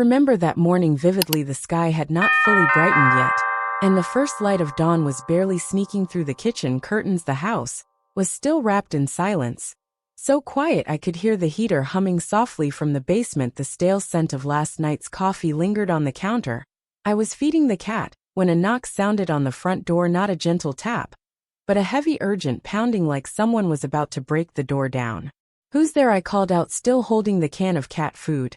remember that morning vividly. The sky had not fully brightened yet, and the first light of dawn was barely sneaking through the kitchen curtains. The house was still wrapped in silence, so quiet I could hear the heater humming softly from the basement. The stale scent of last night's coffee lingered on the counter. I was feeding the cat when a knock sounded on the front door, not a gentle tap, but a heavy, urgent pounding, like someone was about to break the door down. "Who's there?" I called out, still holding the can of cat food.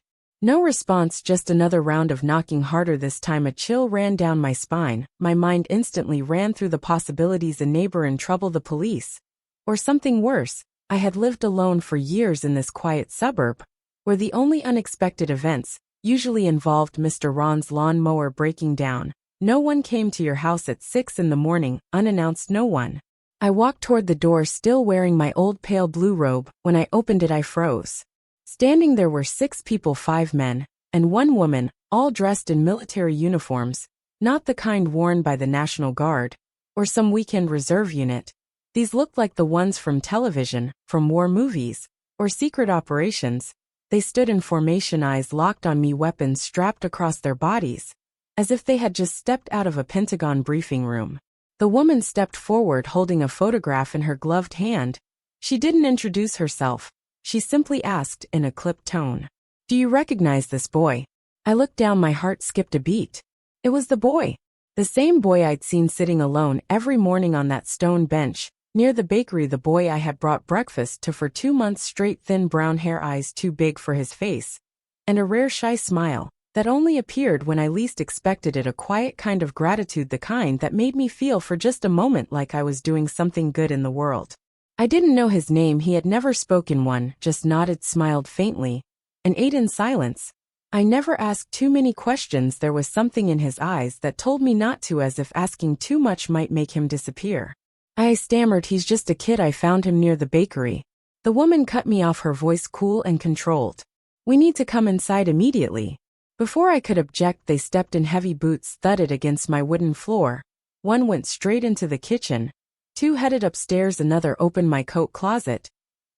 No response, just another round of knocking, harder this time. A chill ran down my spine. My mind instantly ran through the possibilities: a neighbor in trouble, the police, or something worse. I had lived alone for years in this quiet suburb, where the only unexpected events usually involved Mr. Ron's lawn mower breaking down. No one came to your house at 6 in the morning, unannounced, no one. I walked toward the door, still wearing my old pale blue robe. When I opened it, I froze. Standing there were 6 people, 5 men and 1 woman, all dressed in military uniforms, not the kind worn by the National Guard or some weekend reserve unit. These looked like the ones from television, from war movies, or secret operations. They stood in formation, eyes locked on me, weapons strapped across their bodies, as if they had just stepped out of a Pentagon briefing room. The woman stepped forward, holding a photograph in her gloved hand. She didn't introduce herself. She simply asked in a clipped tone, "Do you recognize this boy?" I looked down, my heart skipped a beat. It was the boy. The same boy I'd seen sitting alone every morning on that stone bench near the bakery, the boy I had brought breakfast to for 2 months straight. Thin brown hair, eyes too big for his face, and a rare shy smile that only appeared when I least expected it. A quiet kind of gratitude, the kind that made me feel for just a moment like I was doing something good in the world. I didn't know his name, he had never spoken one, just nodded, smiled faintly, and ate in silence. I never asked too many questions. There was something in his eyes that told me not to, as if asking too much might make him disappear. I stammered, "He's just a kid. I found him near the bakery." The woman cut me off, her voice cool and controlled. "We need to come inside immediately." Before I could object, they stepped in. Heavy boots thudded against my wooden floor. One went straight into the kitchen. 2 headed upstairs. Another opened my coat closet.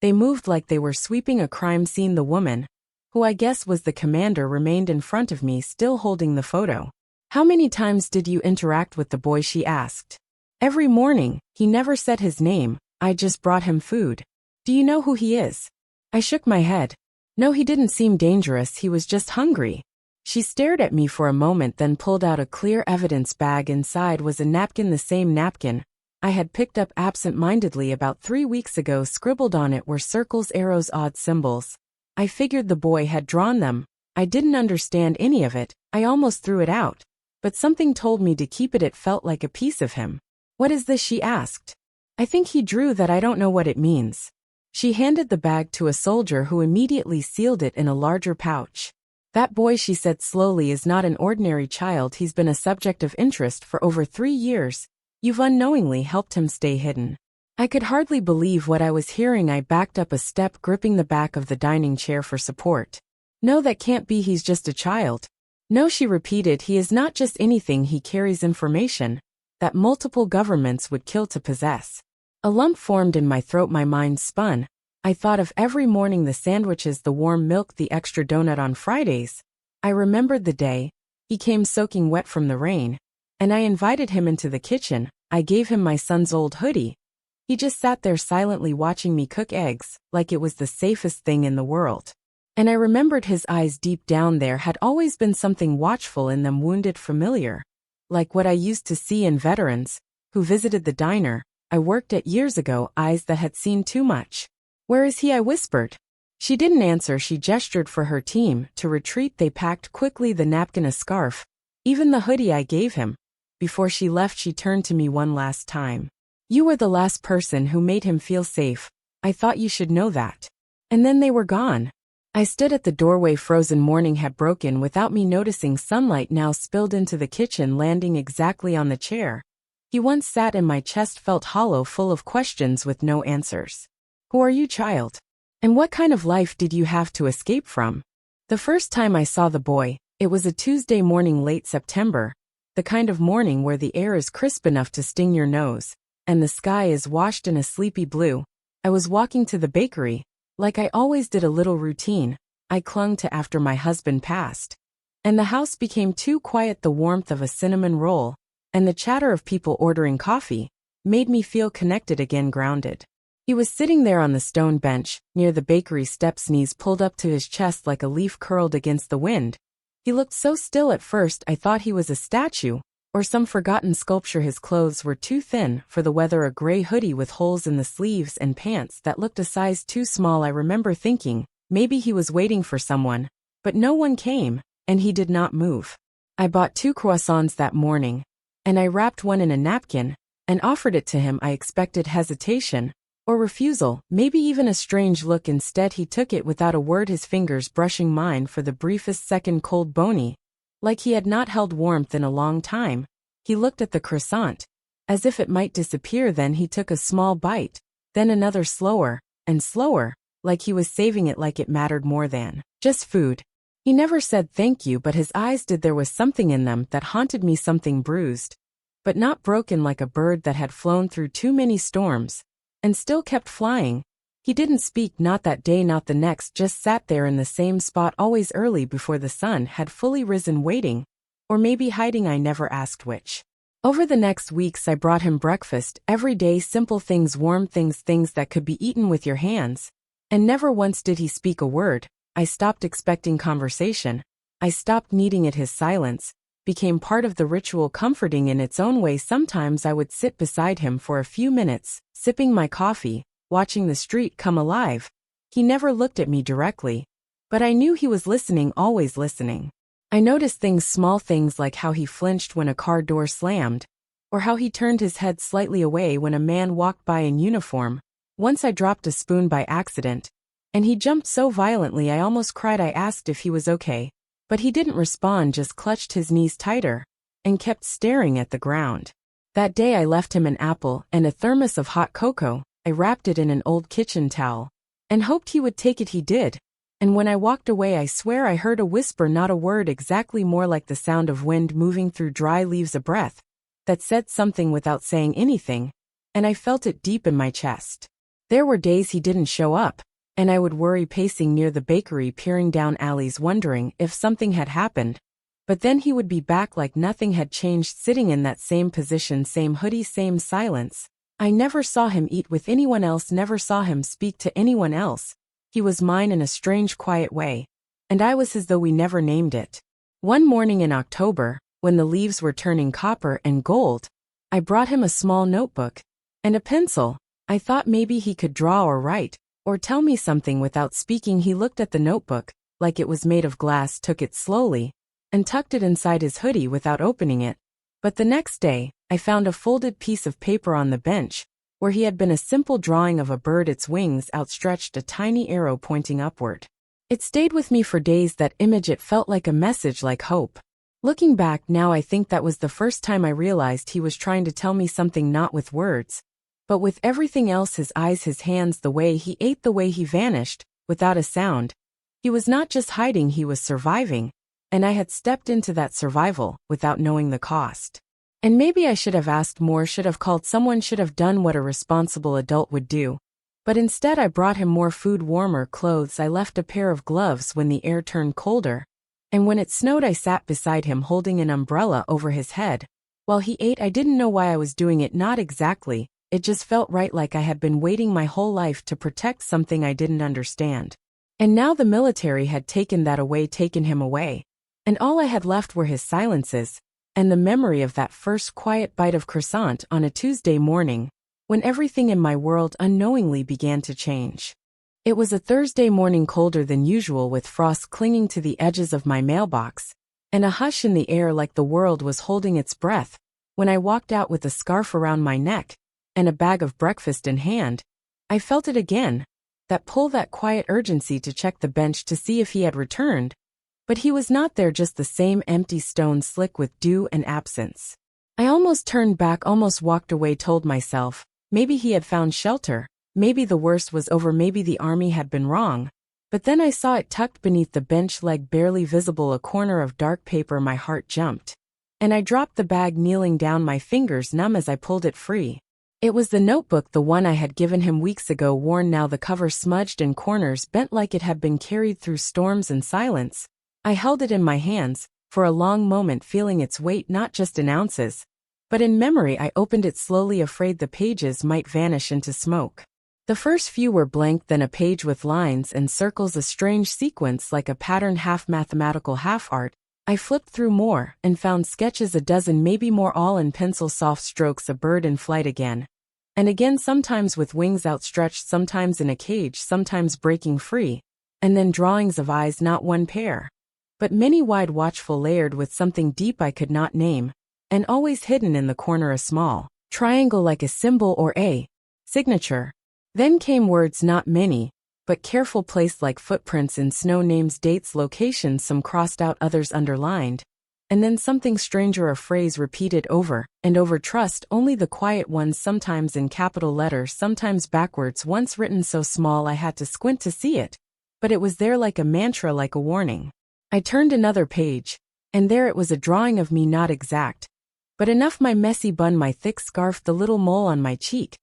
They moved like they were sweeping a crime scene. The woman, who I guess was the commander, remained in front of me, still holding the photo. "How many times did you interact with the boy?" she asked. "Every morning. He never said his name. I just brought him food." "Do you know who he is?" I shook my head. "No, he didn't seem dangerous. He was just hungry." She stared at me for a moment, then pulled out a clear evidence bag. Inside was a napkin, the same napkin I had picked up absent-mindedly about 3 weeks ago. Scribbled on it were circles, arrows, odd symbols. I figured the boy had drawn them. I didn't understand any of it. I almost threw it out, but something told me to keep it. It felt like a piece of him. "What is this?" she asked. "I think he drew that. I don't know what it means." She handed the bag to a soldier, who immediately sealed it in a larger pouch. "That boy," she said slowly, "is not an ordinary child. He's been a subject of interest for over 3 years. You've unknowingly helped him stay hidden." I could hardly believe what I was hearing. I backed up a step, gripping the back of the dining chair for support. "No, that can't be. He's just a child." "No," she repeated, "he is not just anything. He carries information that multiple governments would kill to possess." A lump formed in my throat. My mind spun. I thought of every morning, the sandwiches, the warm milk, the extra donut on Fridays. I remembered the day he came soaking wet from the rain, and I invited him into the kitchen. I gave him my son's old hoodie. He just sat there silently watching me cook eggs, like it was the safest thing in the world. And I remembered his eyes. Deep down there had always been something watchful in them, wounded, familiar, like what I used to see in veterans who visited the diner I worked at years ago, eyes that had seen too much. "Where is he?" I whispered. She didn't answer. She gestured for her team to retreat. They packed quickly, the napkin, a scarf, even the hoodie I gave him. Before she left, she turned to me one last time. "You were the last person who made him feel safe. I thought you should know that." And then they were gone. I stood at the doorway, frozen. Morning had broken without me noticing. Sunlight now spilled into the kitchen, landing exactly on the chair he once sat in. My chest felt hollow, full of questions with no answers. "Who are you, child? And what kind of life did you have to escape from?" The first time I saw the boy, it was a Tuesday morning, late September, the kind of morning where the air is crisp enough to sting your nose, and the sky is washed in a sleepy blue. I was walking to the bakery, like I always did, a little routine I clung to after my husband passed. and the house became too quiet. The warmth of a cinnamon roll and the chatter of people ordering coffee made me feel connected again, grounded. He was sitting there on the stone bench, near the bakery steps, knees pulled up to his chest like a leaf curled against the wind. He looked so still at first I thought he was a statue, or some forgotten sculpture. His clothes were too thin for the weather, a gray hoodie with holes in the sleeves and pants that looked a size too small. I remember thinking, maybe he was waiting for someone, but no one came, and he did not move. I bought 2 croissants that morning, and I wrapped one in a napkin and offered it to him. I expected hesitation, or refusal, maybe even a strange look. Instead, he took it without a word, his fingers brushing mine for the briefest second, cold, bony, like he had not held warmth in a long time. He looked at the croissant, as if it might disappear. Then he took a small bite, then another, slower and slower, like he was saving it, like it mattered more than just food. He never said thank you, but his eyes did. There was something in them that haunted me, something bruised, but not broken, like a bird that had flown through too many storms and still kept flying. He didn't speak, not that day, not the next, just sat there in the same spot, always early before the sun had fully risen, waiting, or maybe hiding. I never asked which. Over the next weeks I brought him breakfast every day, simple things, warm things, things that could be eaten with your hands. And never once did he speak a word. I stopped expecting conversation. I stopped needing it. His silence became part of the ritual, comforting in its own way. Sometimes I would sit beside him for a few minutes, sipping my coffee, watching the street come alive. He never looked at me directly, but I knew he was listening, always listening. I noticed things, small things, like how he flinched when a car door slammed, or how he turned his head slightly away when a man walked by in uniform. Once I dropped a spoon by accident, and he jumped so violently I almost cried. I asked if he was okay, but he didn't respond, just clutched his knees tighter and kept staring at the ground. That day I left him an apple and a thermos of hot cocoa. I wrapped it in an old kitchen towel and hoped he would take it. He did. And when I walked away, I swear I heard a whisper, not a word, exactly, more like the sound of wind moving through dry leaves, a breath that said something without saying anything, and I felt it deep in my chest. There were days he didn't show up, and I would worry, pacing near the bakery, peering down alleys, wondering if something had happened. But then he would be back like nothing had changed, sitting in that same position, same hoodie, same silence. I never saw him eat with anyone else, never saw him speak to anyone else. He was mine in a strange, quiet way, and I was his, though we never named it. One morning in October, when the leaves were turning copper and gold, I brought him a small notebook and a pencil. I thought maybe he could draw or write, or tell me something without speaking. He looked at the notebook, like it was made of glass, took it slowly, and tucked it inside his hoodie without opening it. But the next day, I found a folded piece of paper on the bench, where he had been a simple drawing of a bird, its wings outstretched, a tiny arrow pointing upward. It stayed with me for days, that image. It felt like a message, like hope. Looking back now, I think that was the first time I realized he was trying to tell me something, not with words, but with everything else, his eyes, his hands, the way he ate, the way he vanished, without a sound. He was not just hiding, he was surviving, and I had stepped into that survival without knowing the cost. And maybe I should have asked more, should have called someone, should have done what a responsible adult would do. But instead I brought him more food, warmer clothes. I left a pair of gloves when the air turned colder. And when it snowed, I sat beside him holding an umbrella over his head while he ate. I didn't know why I was doing it, not exactly. It just felt right, like I had been waiting my whole life to protect something I didn't understand. And now the military had taken that away, taken him away. And all I had left were his silences, and the memory of that first quiet bite of croissant on a Tuesday morning, when everything in my world unknowingly began to change. It was a Thursday morning, colder than usual, with frost clinging to the edges of my mailbox, and a hush in the air, like the world was holding its breath, when I walked out with a scarf around my neck and a bag of breakfast in hand. I felt it again, that pull, that quiet urgency to check the bench to see if he had returned. But he was not there, just the same empty stone, slick with dew and absence. I almost turned back, almost walked away, told myself, maybe he had found shelter, maybe the worst was over, maybe the army had been wrong. But then I saw it tucked beneath the bench leg, barely visible, a corner of dark paper. My heart jumped, and I dropped the bag, kneeling down, my fingers numb as I pulled it free. It was the notebook, the one I had given him weeks ago, worn now, the cover smudged and corners bent like it had been carried through storms and silence. I held it in my hands, for a long moment feeling its weight not just in ounces, but in memory. I opened it slowly, afraid the pages might vanish into smoke. The first few were blank, then a page with lines and circles, a strange sequence like a pattern, half mathematical, half art. I flipped through more and found sketches, a dozen, maybe more, all in pencil, soft strokes, a bird in flight again and again, sometimes with wings outstretched, sometimes in a cage, sometimes breaking free, and then drawings of eyes, not one pair, but many, wide, watchful, layered with something deep I could not name, and always hidden in the corner a small triangle like a symbol or a signature. Then came words, not many, but careful, placed like footprints in snow, names, dates, locations, some crossed out, others underlined, and then something stranger, a phrase repeated over and over, trust only the quiet ones, sometimes in capital letters, sometimes backwards, once written so small I had to squint to see it, but it was there like a mantra, like a warning. I turned another page, and there it was, a drawing of me, not exact, but enough, my messy bun, my thick scarf, the little mole on my cheek.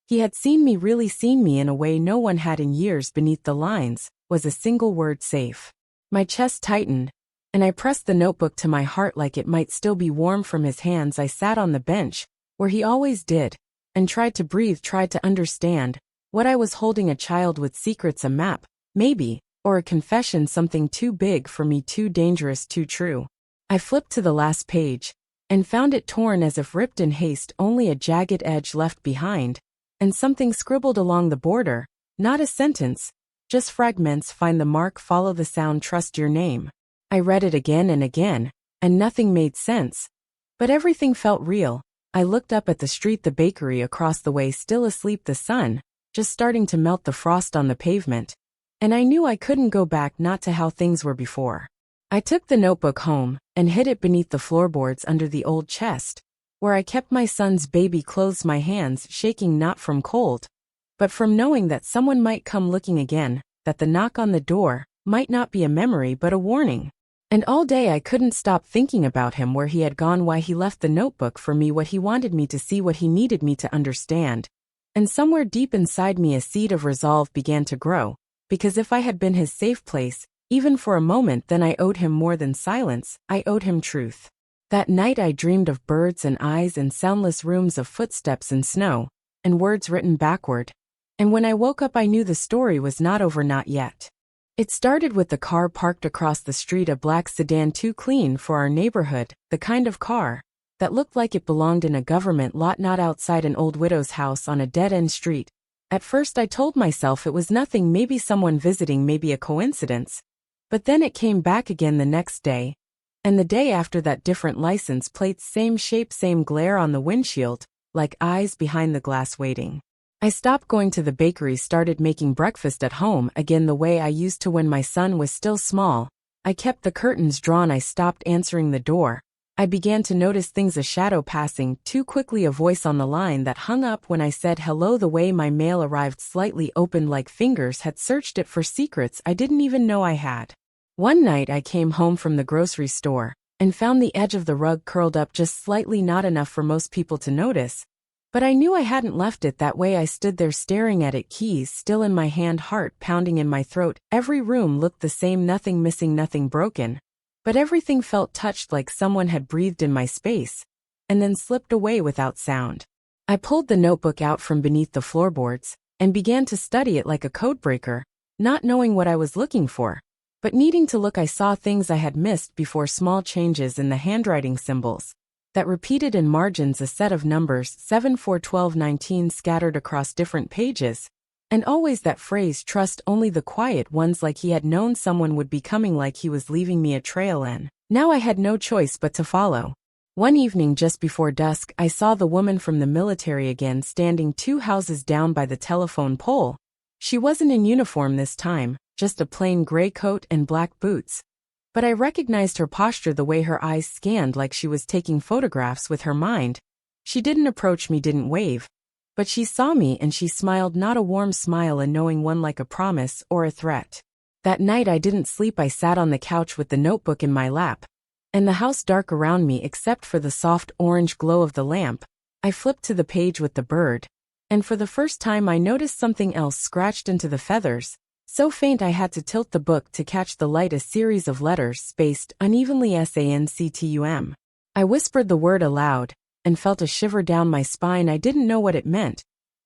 He had seen me, really seen me, in a way no one had in years. Beneath the lines was a single word, safe. My chest tightened, and I pressed the notebook to my heart like it might still be warm from his hands. I sat on the bench, where he always did, and tried to breathe, tried to understand what I was holding, a child with secrets, a map, maybe, or a confession, something too big for me, too dangerous, too true. I flipped to the last page, and found it torn as if ripped in haste, only a jagged edge left behind, and something scribbled along the border, not a sentence, just fragments. Find the mark, follow the sound, trust your name. I read it again and again, and nothing made sense, but everything felt real. I looked up at the street, the bakery across the way, still asleep, the sun just starting to melt the frost on the pavement, and I knew I couldn't go back, not to how things were before. I took the notebook home and hid it beneath the floorboards under the old chest, where I kept my son's baby clothes, my hands shaking, not from cold, but from knowing that someone might come looking again, that the knock on the door might not be a memory but a warning. And all day I couldn't stop thinking about him, where he had gone, why he left the notebook for me, what he wanted me to see, what he needed me to understand. And somewhere deep inside me a seed of resolve began to grow, because if I had been his safe place, even for a moment, then I owed him more than silence, I owed him truth. That night I dreamed of birds and eyes and soundless rooms, of footsteps and snow, and words written backward. And when I woke up I knew the story was not over, not yet. It started with the car parked across the street, a black sedan, too clean for our neighborhood, the kind of car that looked like it belonged in a government lot, not outside an old widow's house on a dead-end street. At first I told myself it was nothing, maybe someone visiting, maybe a coincidence. But then it came back again the next day, and the day after that, different license plates, same shape, same glare on the windshield, like eyes behind the glass waiting. I stopped going to the bakery, started making breakfast at home again the way I used to when my son was still small. I kept the curtains drawn, I stopped answering the door. I began to notice things, a shadow passing too quickly, a voice on the line that hung up when I said hello, the way my mail arrived slightly opened, like fingers had searched it for secrets I didn't even know I had. One night I came home from the grocery store and found the edge of the rug curled up just slightly, not enough for most people to notice. But I knew I hadn't left it that way. I stood there staring at it, keys still in my hand, heart pounding in my throat. Every room looked the same, nothing missing, nothing broken. But everything felt touched, like someone had breathed in my space, and then slipped away without sound. I pulled the notebook out from beneath the floorboards, and began to study it like a codebreaker, not knowing what I was looking for, but needing to look. I saw things I had missed before, small changes in the handwriting, symbols that repeated in margins, a set of numbers 7, 4, 12, 19 scattered across different pages, and always that phrase, trust only the quiet ones, like he had known someone would be coming, like he was leaving me a trail, and now I had no choice but to follow. One evening just before dusk I saw the woman from the military again, standing 2 houses down by the telephone pole. She wasn't in uniform this time, just a plain gray coat and black boots. But I recognized her posture, the way her eyes scanned, like she was taking photographs with her mind. She didn't approach me, didn't wave. But she saw me and she smiled, not a warm smile, a knowing one, like a promise or a threat. That night I didn't sleep. I sat on the couch with the notebook in my lap, and the house dark around me except for the soft orange glow of the lamp. I flipped to the page with the bird, and for the first time I noticed something else scratched into the feathers, So faint I had to tilt the book to catch the light, a series of letters spaced unevenly SANCTUM. I whispered the word aloud, and felt a shiver down my spine. I didn't know what it meant,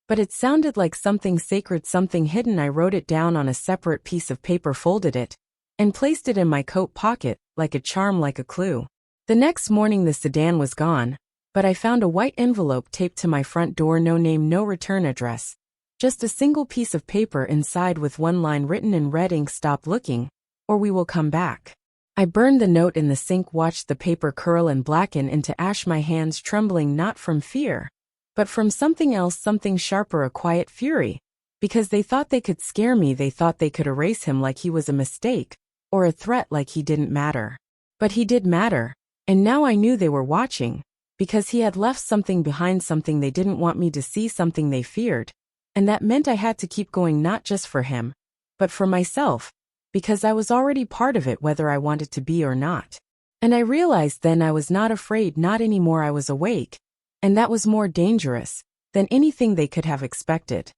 but it sounded like something sacred, something hidden. I wrote it down on a separate piece of paper, folded it, and placed it in my coat pocket, like a charm, like a clue. The next morning the sedan was gone, but I found a white envelope taped to my front door. No name, no return address. Just a single piece of paper inside with one line written in red ink: "Stop looking, or we will come back." I burned the note in the sink, watched the paper curl and blacken into ash, my hands trembling, not from fear, but from something else, something sharper, a quiet fury. Because they thought they could scare me, they thought they could erase him like he was a mistake, or a threat, like he didn't matter. But he did matter, and now I knew they were watching, because he had left something behind, something they didn't want me to see, something they feared. And that meant I had to keep going, not just for him, but for myself, because I was already part of it, whether I wanted to be or not. And I realized then I was not afraid, not anymore. I was awake, and that was more dangerous than anything they could have expected.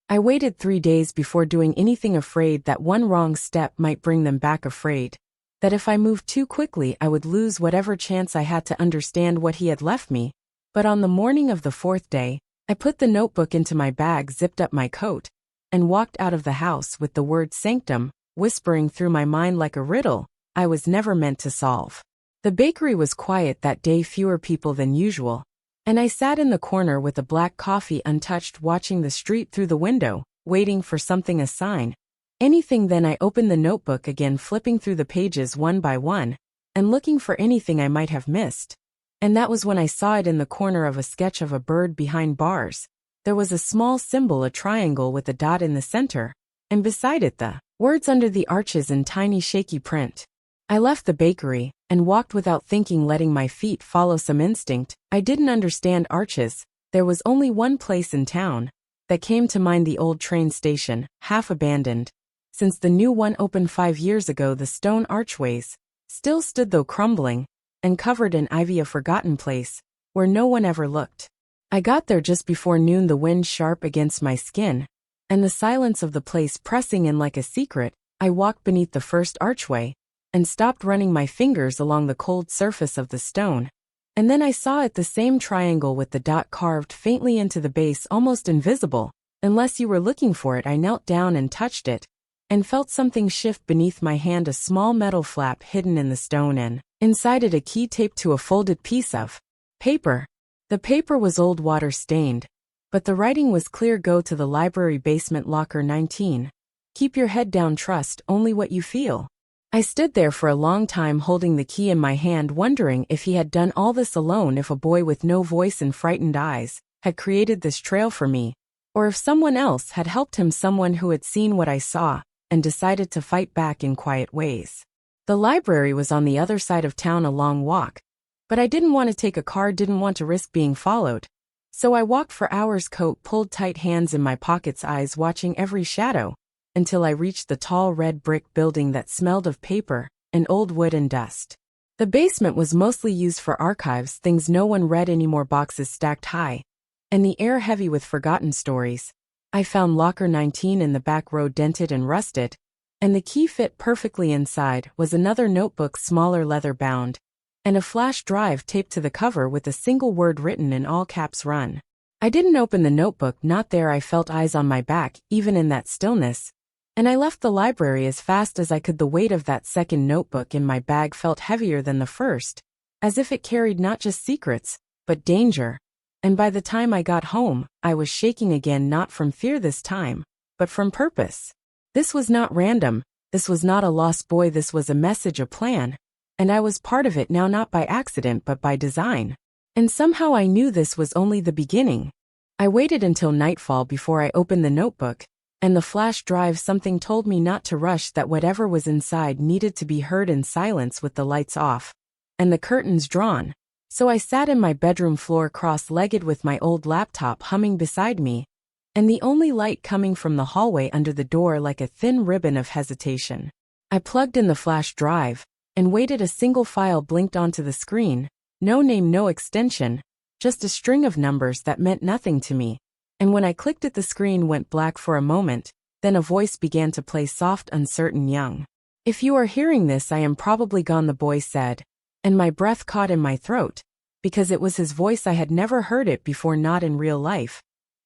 I waited 3 days before doing anything, afraid that one wrong step might bring them back, afraid that if I moved too quickly I would lose whatever chance I had to understand what he had left me. But on the morning of the 4th day, I put the notebook into my bag, zipped up my coat, and walked out of the house with the word sanctum whispering through my mind like a riddle I was never meant to solve. The bakery was quiet that day, fewer people than usual, and I sat in the corner with a black coffee untouched, watching the street through the window, waiting for something, a sign, anything. Then I opened the notebook again, flipping through the pages one by one, and looking for anything I might have missed. And that was when I saw it in the corner of a sketch of a bird behind bars. There was a small symbol, a triangle with a dot in the center, and beside it the words "under the arches" in tiny shaky print. I left the bakery and walked without thinking, letting my feet follow some instinct. I didn't understand arches. There was only one place in town that came to mind, the old train station, half abandoned. Since the new one opened 5 years ago, the stone archways still stood, though crumbling and covered in ivy, a forgotten place where no one ever looked. I got there just before noon, the wind sharp against my skin, and the silence of the place pressing in like a secret. I walked beneath the first archway and stopped, running my fingers along the cold surface of the stone. And then I saw it, the same triangle with the dot carved faintly into the base, almost invisible unless you were looking for it. I knelt down and touched it, and felt something shift beneath my hand, a small metal flap hidden in the stone, and inside it a key taped to a folded piece of paper. The paper was old, water stained, but the writing was clear: "Go to the library basement, locker 19. Keep your head down, trust only what you feel." I stood there for a long time, holding the key in my hand, wondering if he had done all this alone, if a boy with no voice and frightened eyes had created this trail for me, or if someone else had helped him, someone who had seen what I saw and decided to fight back in quiet ways. The library was on the other side of town, a long walk, but I didn't want to take a car, didn't want to risk being followed. So I walked for hours, coat pulled tight, hands in my pockets, eyes watching every shadow, until I reached the tall red brick building that smelled of paper and old wood and dust. The basement was mostly used for archives, things no one read anymore, boxes stacked high, and the air heavy with forgotten stories. I found locker 19 in the back row, dented and rusted, and the key fit perfectly inside. Was another notebook, smaller, leather bound, and a flash drive taped to the cover with a single word written in all caps: "Run." I didn't open the notebook, not there. I felt eyes on my back, even in that stillness, and I left the library as fast as I could. The weight of that second notebook in my bag felt heavier than the first, as if it carried not just secrets, but danger. And by the time I got home, I was shaking again, not from fear this time, but from purpose. This was not random, this was not a lost boy, this was a message, a plan, and I was part of it now, not by accident but by design. And somehow I knew this was only the beginning. I waited until nightfall before I opened the notebook and the flash drive. Something told me not to rush, that whatever was inside needed to be heard in silence, with the lights off and the curtains drawn. So I sat in my bedroom floor, cross-legged, with my old laptop humming beside me, and the only light coming from the hallway under the door like a thin ribbon of hesitation. I plugged in the flash drive and waited. A single file blinked onto the screen. No name, no extension, just a string of numbers that meant nothing to me. And when I clicked it, the screen went black for a moment, Then a voice began to play soft, uncertain young. "If you are hearing this, I am probably gone," the boy said, and my breath caught in my throat, because it was his voice. I had never heard it before, not in real life.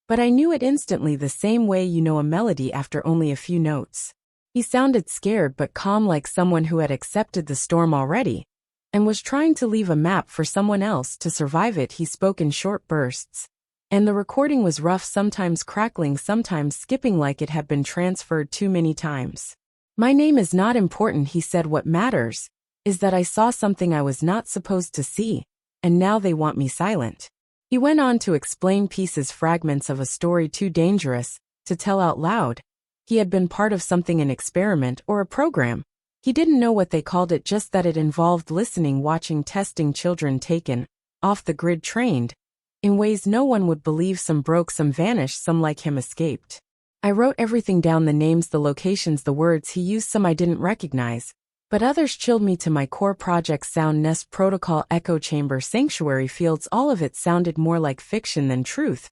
But I knew it instantly, the same way you know a melody after only a few notes. He sounded scared but calm, like someone who had accepted the storm already, and was trying to leave a map for someone else to survive it. He spoke in short bursts, and the recording was rough, sometimes crackling, sometimes skipping like it had been transferred too many times. "My name is not important," he said. "What matters is that I saw something I was not supposed to see, and now they want me silent." He went on to explain pieces, fragments of a story too dangerous to tell out loud. He had been part of something, an experiment or a program. He didn't know what they called it, just that it involved listening, watching, testing children taken off the grid, trained in ways no one would believe. Some broke, some vanished, some like him escaped. I wrote everything down, the names, the locations, the words he used. Some I didn't recognize, but others chilled me to my core. Project Sound, Nest Protocol, Echo Chamber, Sanctuary Fields, all of it sounded more like fiction than truth.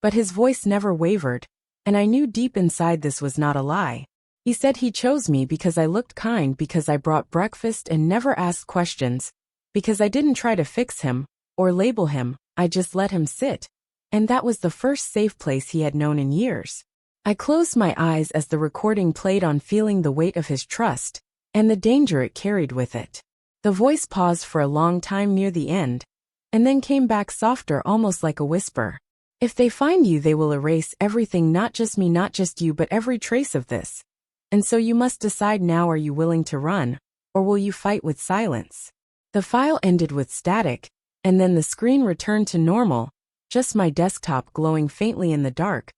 But his voice never wavered, and I knew deep inside this was not a lie. He said he chose me because I looked kind, because I brought breakfast and never asked questions, because I didn't try to fix him or label him. I just let him sit. And that was the first safe place he had known in years. I closed my eyes as the recording played on, feeling the weight of his trust and the danger it carried with it. The voice paused for a long time near the end, and then came back softer, almost like a whisper. "If they find you, they will erase everything, not just me, not just you, but every trace of this. And so you must decide now, are you willing to run, or will you fight with silence?" The file ended with static, and then the screen returned to normal, just my desktop glowing faintly in the dark.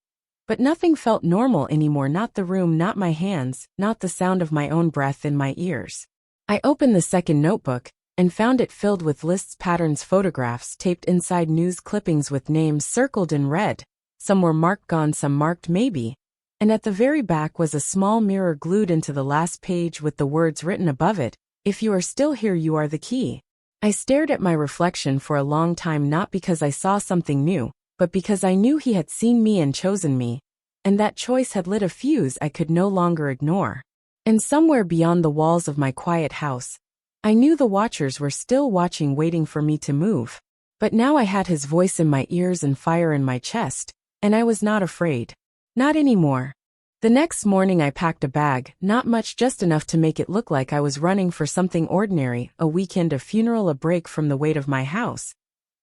But nothing felt normal anymore, not the room, not my hands, not the sound of my own breath in my ears. I opened the second notebook, and found it filled with lists, patterns, photographs taped inside, news clippings with names circled in red. Some were marked gone, some marked maybe. And at the very back was a small mirror glued into the last page with the words written above it, "If you are still here, you are the key." I stared at my reflection for a long time, not because I saw something new, but because I knew he had seen me and chosen me, and that choice had lit a fuse I could no longer ignore. And somewhere beyond the walls of my quiet house, I knew the watchers were still watching, waiting for me to move. But now I had his voice in my ears and fire in my chest, and I was not afraid. Not anymore. The next morning I packed a bag, not much, just enough to make it look like I was running for something ordinary, a weekend, a funeral, a break from the weight of my house.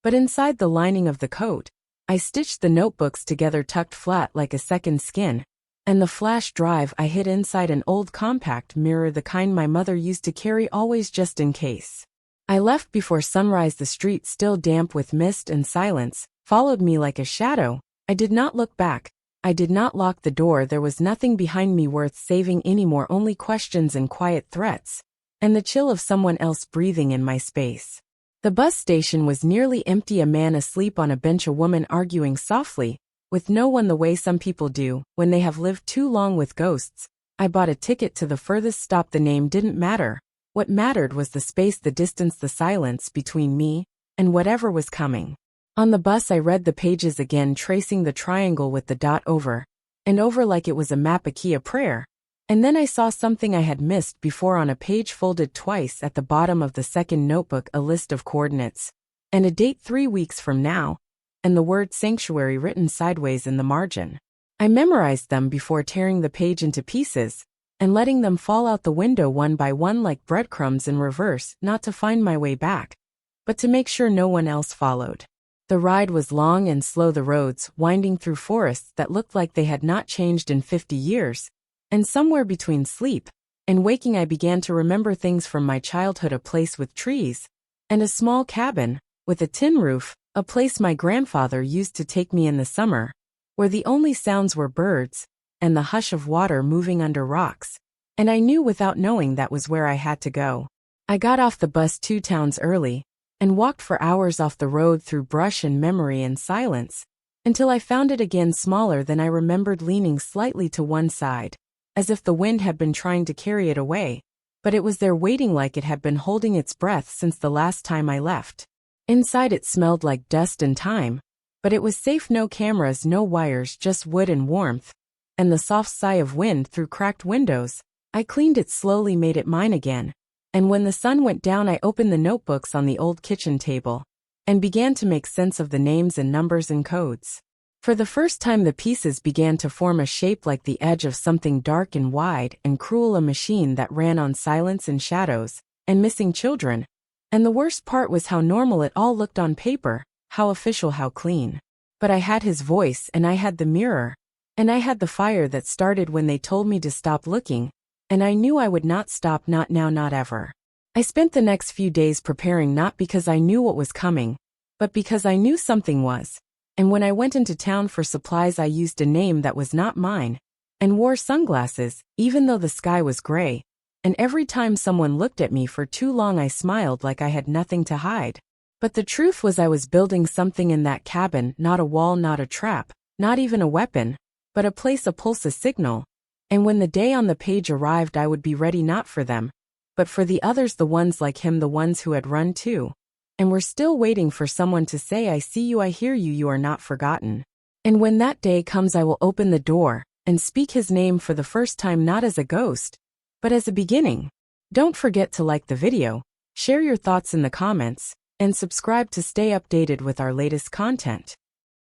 But inside the lining of the coat, I stitched the notebooks together, tucked flat like a second skin, and the flash drive I hid inside an old compact mirror, the kind my mother used to carry always, just in case. I left before sunrise. The street, still damp with mist and silence, followed me like a shadow. I did not look back. I did not lock the door. There was nothing behind me worth saving anymore, only questions and quiet threats, and the chill of someone else breathing in my space. The bus station was nearly empty, a man asleep on a bench, a woman arguing softly with no one, the way some people do when they have lived too long with ghosts. I bought a ticket to the furthest stop. The name didn't matter. What mattered was the space, the distance, the silence between me and whatever was coming. On the bus I read the pages again, tracing the triangle with the dot over and over like it was a map, a key, a prayer. And then I saw something I had missed before on a page folded twice at the bottom of the second notebook, a list of coordinates, and a date 3 weeks from now, and the word sanctuary written sideways in the margin. I memorized them before tearing the page into pieces and letting them fall out the window one by one like breadcrumbs in reverse, not to find my way back, but to make sure no one else followed. The ride was long and slow, the roads winding through forests that looked like they had not changed in 50 years. And somewhere between sleep and waking I began to remember things from my childhood, a place with trees, and a small cabin with a tin roof, a place my grandfather used to take me in the summer, where the only sounds were birds and the hush of water moving under rocks, and I knew without knowing that was where I had to go. I got off the bus 2 towns early, and walked for hours off the road through brush and memory and silence, until I found it again, smaller than I remembered, leaning slightly to one side, as if the wind had been trying to carry it away, but it was there waiting like it had been holding its breath since the last time I left. Inside it smelled like dust and time, but it was safe, no cameras, no wires, just wood and warmth, and the soft sigh of wind through cracked windows. I cleaned it slowly, made it mine again. And when the sun went down, I opened the notebooks on the old kitchen table and began to make sense of the names and numbers and codes. For the first time, the pieces began to form a shape like the edge of something dark and wide and cruel, a machine that ran on silence and shadows and missing children. And the worst part was how normal it all looked on paper, how official, how clean. But I had his voice, and I had the mirror, and I had the fire that started when they told me to stop looking, and I knew I would not stop, not now, not ever. I spent the next few days preparing, not because I knew what was coming, but because I knew something was. And when I went into town for supplies, I used a name that was not mine, and wore sunglasses, even though the sky was gray. And every time someone looked at me for too long, I smiled like I had nothing to hide. But the truth was, I was building something in that cabin, not a wall, not a trap, not even a weapon, but a place, a pulse, a signal. And when the day on the page arrived, I would be ready, not for them, but for the others, the ones like him, the ones who had run too, and were still waiting for someone to say, I see you, I hear you, you are not forgotten. And when that day comes, I will open the door and speak his name for the first time, not as a ghost, but as a beginning. Don't forget to like the video, share your thoughts in the comments, and subscribe to stay updated with our latest content.